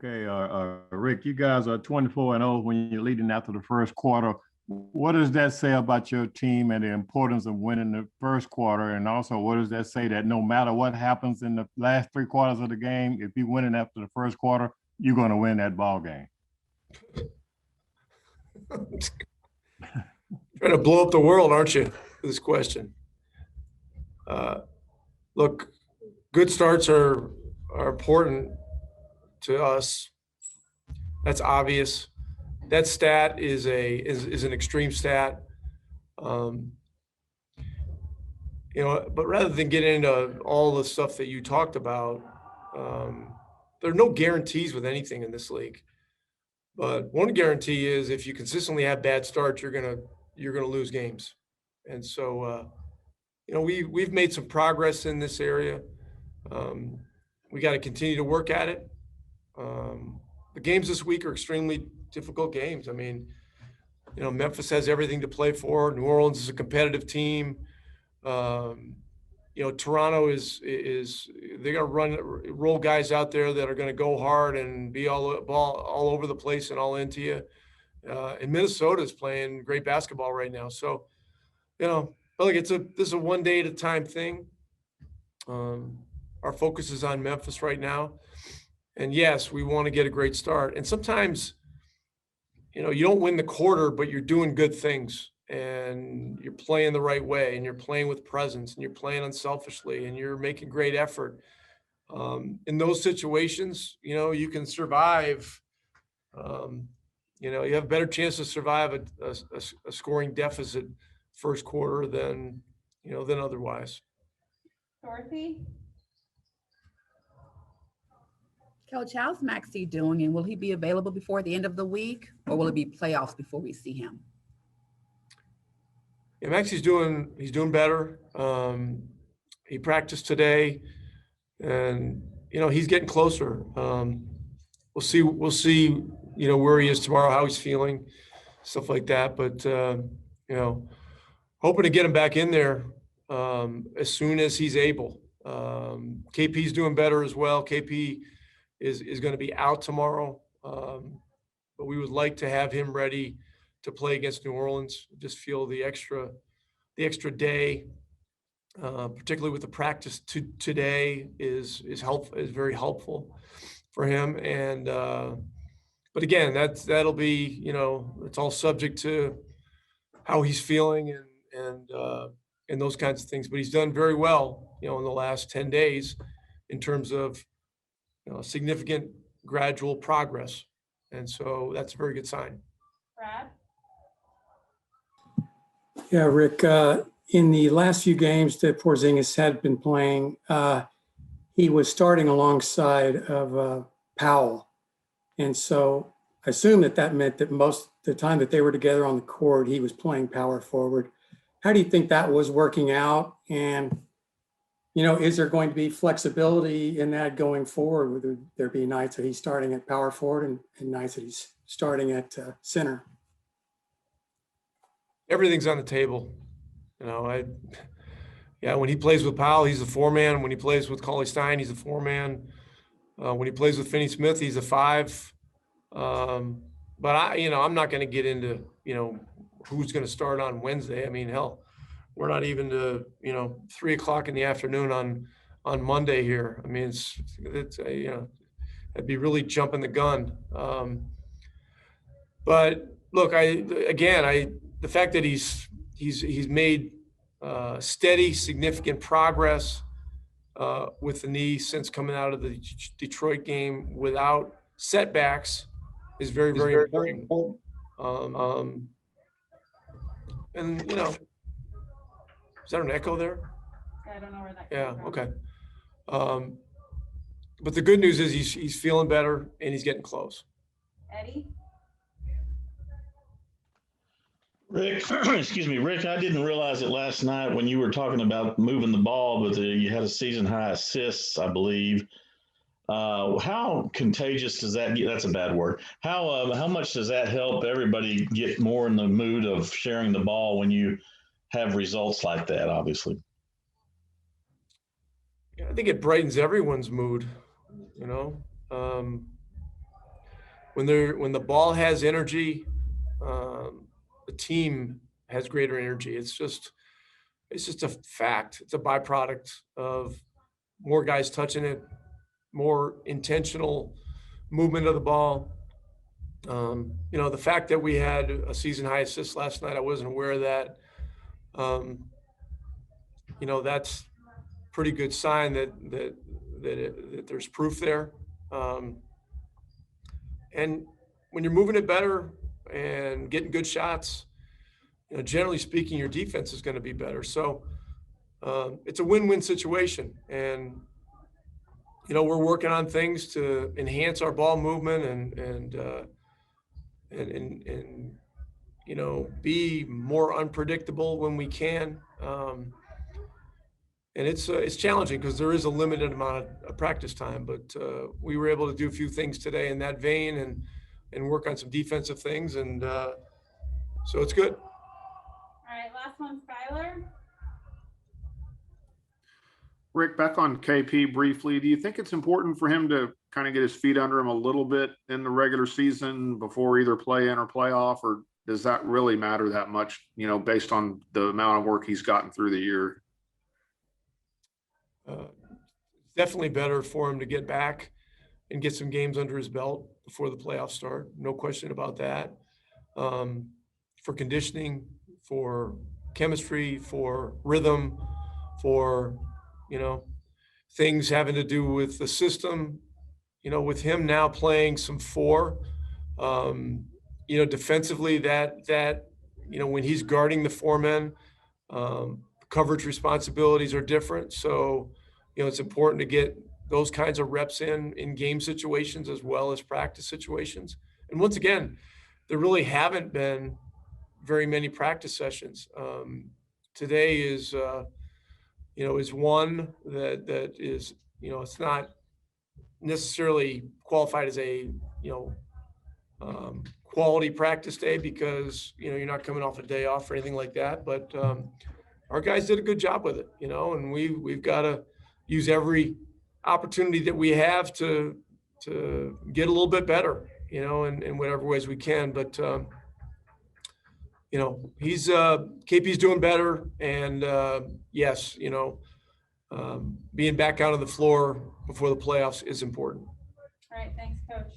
Okay, Rick, you guys are 24-0 when you're leading after the first quarter. What does that say about your team and the importance of winning the first quarter? And also, what does that say that no matter what happens in the last three quarters of the game, if you're winning after the first quarter, you're going to win that ball game? Trying to blow up the world, aren't you, with this question? Look, good starts are important to us. That's obvious. That stat is an extreme stat. But rather than get into all the stuff that you talked about, there are no guarantees with anything in this league. But one guarantee is if you consistently have bad starts, you're gonna lose games. And so, we've made some progress in this area. We got to continue to work at it. The games this week are extremely difficult games. I mean, Memphis has everything to play for. New Orleans is a competitive team. Toronto is they're going to roll guys out there that are going to go hard and be all over the place and all into you. And Minnesota is playing great basketball right now. So, look, this is a one day at a time thing. Our focus is on Memphis right now. And yes, we want to get a great start. And sometimes, you don't win the quarter, but you're doing good things and you're playing the right way and you're playing with presence and you're playing unselfishly and you're making great effort. In those situations, you can survive. You have a better chance to survive a scoring deficit first quarter than otherwise. Dorothy? Coach, how's Maxey doing, and will he be available before the end of the week, or will it be playoffs before we see him? Yeah, Maxey's doing better. He practiced today, and he's getting closer. We'll see where he is tomorrow, how he's feeling, stuff like that. But hoping to get him back in there as soon as he's able. KP's doing better as well. KP is going to be out tomorrow, but we would like to have him ready to play against New Orleans. Just feel the extra day, particularly with the practice today, is very helpful for him. And but again, that'll be it's all subject to how he's feeling and those kinds of things. But he's done very well, in the last 10 days in terms of significant gradual progress. And so that's a very good sign. Brad? Yeah, Rick, in the last few games that Porzingis had been playing, he was starting alongside of Powell. And so I assume that meant that most of the time that they were together on the court, he was playing power forward. How do you think that was working out? And is there going to be flexibility in that going forward? Would there be nights that he's starting at power forward and nights that he's starting at center? Everything's on the table. When he plays with Powell, he's a 4-man. When he plays with Cauley-Stein, he's a 4-man. When he plays with Finney-Smith, he's a 5. But I'm not going to get into, who's going to start on Wednesday. I mean, hell, we're not even to 3:00 in the afternoon on Monday here. I mean, it's I'd be really jumping the gun. But look, the fact that he's made steady, significant progress with the knee since coming out of the Detroit game without setbacks is very, very important. And is there an echo there? I don't know where that. Yeah. Okay. But the good news is he's feeling better and he's getting close. Eddie? Rick, excuse me, Rick, I didn't realize it last night when you were talking about moving the ball, but you had a season high assists, I believe. How contagious does that get? That's a bad word. How much does that help everybody get more in the mood of sharing the ball when you have results like that, obviously? Yeah, I think it brightens everyone's mood, when the ball has energy, the team has greater energy. It's just a fact. It's a byproduct of more guys touching it, more intentional movement of the ball. The fact that we had a season high assist last night, I wasn't aware of that. That's pretty good sign that there's proof there. And when you're moving it better and getting good shots, generally speaking, your defense is going to be better. So it's a win-win situation. And, we're working on things to enhance our ball movement and be more unpredictable when we can. And it's challenging because there is a limited amount of practice time, but we were able to do a few things today in that vein and work on some defensive things. And so it's good. All right, last one, Skylar. Rick, back on KP briefly, do you think it's important for him to kind of get his feet under him a little bit in the regular season before either play in or playoff, or does that really matter that much, based on the amount of work he's gotten through the year? Definitely better for him to get back and get some games under his belt before the playoffs start. No question about that. For conditioning, for chemistry, for rhythm, for, things having to do with the system, with him now playing some four, defensively that, when he's guarding the four men, coverage responsibilities are different. So, it's important to get those kinds of reps in game situations as well as practice situations. And once again, there really haven't been very many practice sessions. Today is one that is, it's not necessarily qualified as a, quality practice day because, you're not coming off a day off or anything like that. But our guys did a good job with it, and we've got to use every opportunity that we have to get a little bit better, in whatever ways we can. But, he's KP's doing better. And yes, being back out on the floor before the playoffs is important. All right, thanks, Coach.